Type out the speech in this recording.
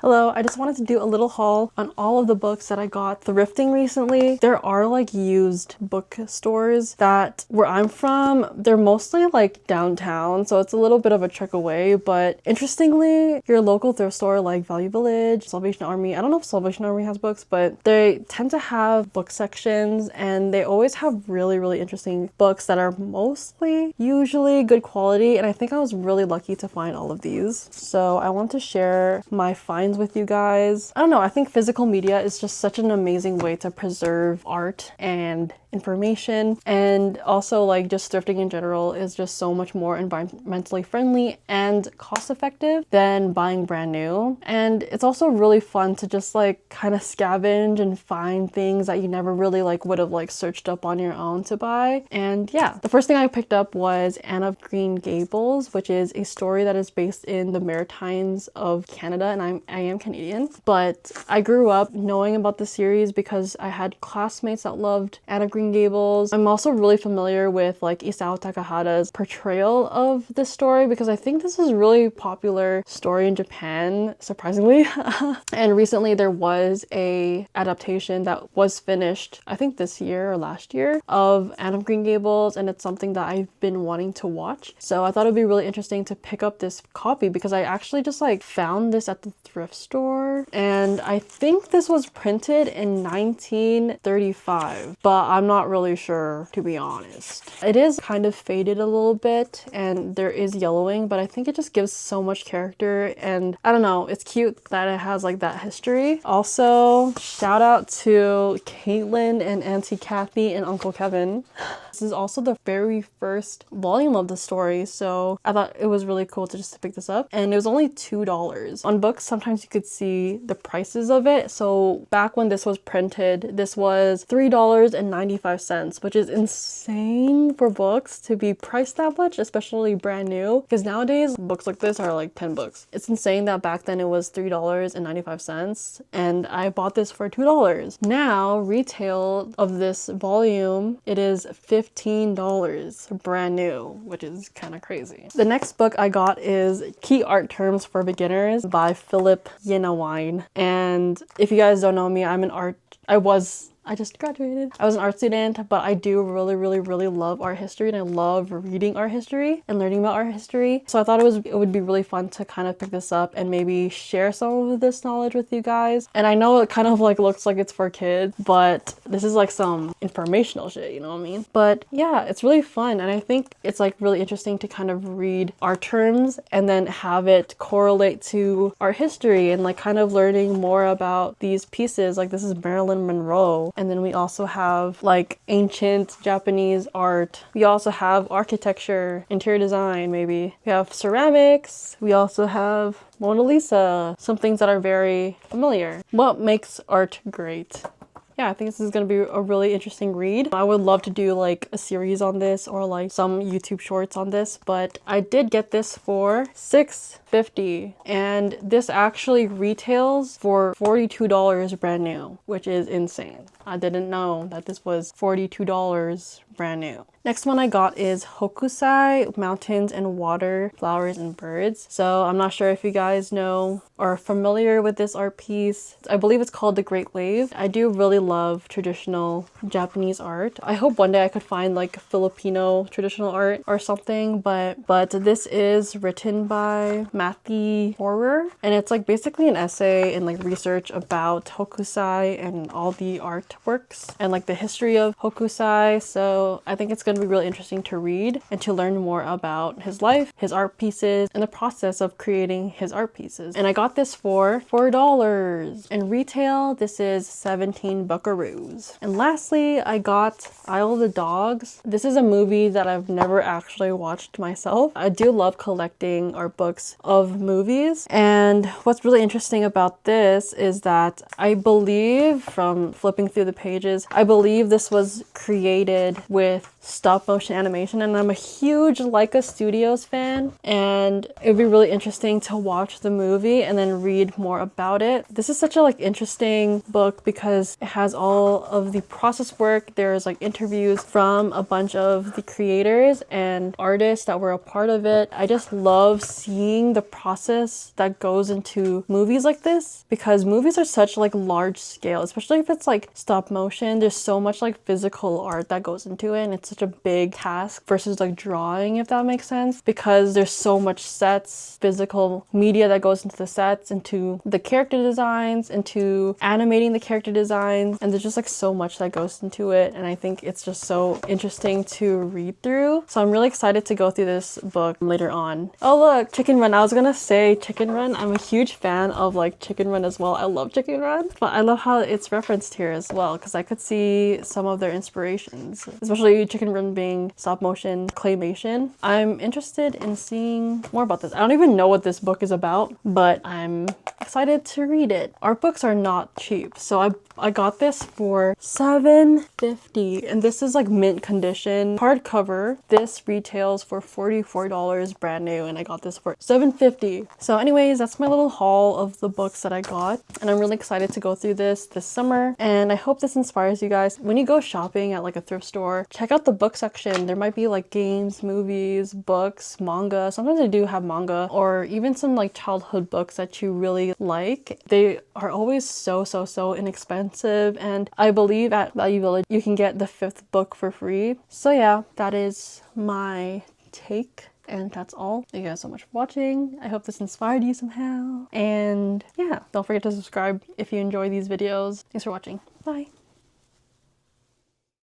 Hello, I just wanted to do a little haul on all of the books that I got thrifting recently. There are like used bookstores that where I'm from, they're mostly like downtown, so it's a little bit of a trek away, but interestingly, your local thrift store like Value Village, Salvation Army, I don't know if Salvation Army has books, but they tend to have book sections and they always have really interesting books that are mostly usually good quality, and I think I was really lucky to find all of these. So I want to share my finds with you guys. I don't know, I think physical media is just such an amazing way to preserve art and information, and also like just thrifting in general is just so much more environmentally friendly and cost effective than buying brand new. And it's also really fun to just like kind of scavenge and find things that you never really like would have like searched up on your own to buy. And yeah, the first thing I picked up was Anne of Green Gables, which is a story that is based in the Maritimes of Canada, and I am Canadian, but I grew up knowing about the series because I had classmates that loved Anne of Green Gables. I'm also really familiar with like Isao Takahata's portrayal of this story because I think this is a really popular story in Japan, surprisingly. And recently there was a adaptation that was finished, I think this year or last year, of Anne of Green Gables, and it's something that I've been wanting to watch. So I thought it'd be really interesting to pick up this copy because I actually just like found this at the thrift store, and I think this was printed in 1935, but I'm not really sure, to be honest. It is kind of faded a little bit and there is yellowing, but I think it just gives so much character, and I don't know, it's cute that it has like that history. Also, shout out to Caitlin and Auntie Kathy and Uncle Kevin. This is also the very first volume of the story, so I thought it was really cool to just pick this up, and it was only $2. On books, sometimes you could see the prices of it, so back when this was printed, this was $3.95, which is insane for books to be priced that much, especially brand new, because nowadays books like this are like 10 bucks. It's insane that back then it was $3.95, and I bought this for $2. Now, retail of this volume, it is $15 brand new, which is kind of crazy. The next book I got is Key Art Terms for Beginners by Philip Yenawine. And if you guys don't know me, I just graduated. I was an art student, but I do really love art history, and I love reading art history and learning about art history. So I thought it would be really fun to kind of pick this up and maybe share some of this knowledge with you guys. And I know it kind of like looks like it's for kids, but this is like some informational shit, you know what I mean? But yeah, it's really fun, and I think it's like really interesting to kind of read art terms and then have it correlate to art history and like kind of learning more about these pieces. Like this is Marilyn Monroe. And then we also have like ancient Japanese art. We also have architecture, interior design, maybe. We have ceramics. We also have Mona Lisa, some things that are very familiar. What makes art great? Yeah, I think this is going to be a really interesting read. I would love to do like a series on this or like some YouTube shorts on this, but I did get this for $6.50, and this actually retails for $42 brand new, which is insane. I didn't know that this was $42 brand new. Next one I got is Hokusai, Mountains and Water, Flowers and Birds. So I'm not sure if you guys know or are familiar with this art piece. I believe it's called The Great Wave. I do really love traditional Japanese art. I hope one day I could find like Filipino traditional art or something, but this is written by Matthew Horror, and it's like basically an essay and like research about Hokusai and all the artworks and like the history of Hokusai. So I think it's going to be really interesting to read and to learn more about his life, his art pieces, and the process of creating his art pieces. And I got this for $4. In retail, this is 17 buckaroos. And lastly, I got Isle of the Dogs. This is a movie that I've never actually watched myself. I do love collecting art books of movies, and what's really interesting about this is that I believe, from flipping through the pages, I believe this was created with stop motion animation, and I'm a huge Leica Studios fan, and it would be really interesting to watch the movie and then read more about it. This is such a like interesting book because it has all of the process work. There's like interviews from a bunch of the creators and artists that were a part of it. I just love seeing the process that goes into movies like this, because movies are such like large scale, especially if it's like stop motion. There's so much like physical art that goes into it, and it's such a big task versus like drawing, if that makes sense, because there's so much sets, physical media that goes into the sets, into the character designs, into animating the character designs, and there's just like so much that goes into it, and I think it's just so interesting to read through. So I'm really excited to go through this book later on. Oh look, Chicken Run. I was gonna say Chicken Run. I'm a huge fan of like Chicken Run as well. I love Chicken Run, but I love how it's referenced here as well, because I could see some of their inspirations, especially Chicken Run being stop motion claymation. I'm interested in seeing more about this. I don't even know what this book is about, but I'm excited to read it. Art books are not cheap, so I got this for $7.50, and this is like mint condition hardcover. This retails for $44 brand new, and I got this for $7.50. So anyways, that's my little haul of the books that I got, and I'm really excited to go through this summer, and I hope this inspires you guys. When you go shopping at like a thrift store, check out the book section. There might be like games, movies, books, manga. Sometimes they do have manga, or even some like childhood books that you really like. They are always so inexpensive, and I believe at Value Village you can get the 5th book for free. So yeah, that is my take, and that's all. Thank you guys so much for watching. I hope this inspired you somehow, and yeah, don't forget to subscribe if you enjoy these videos. Thanks for watching. Bye.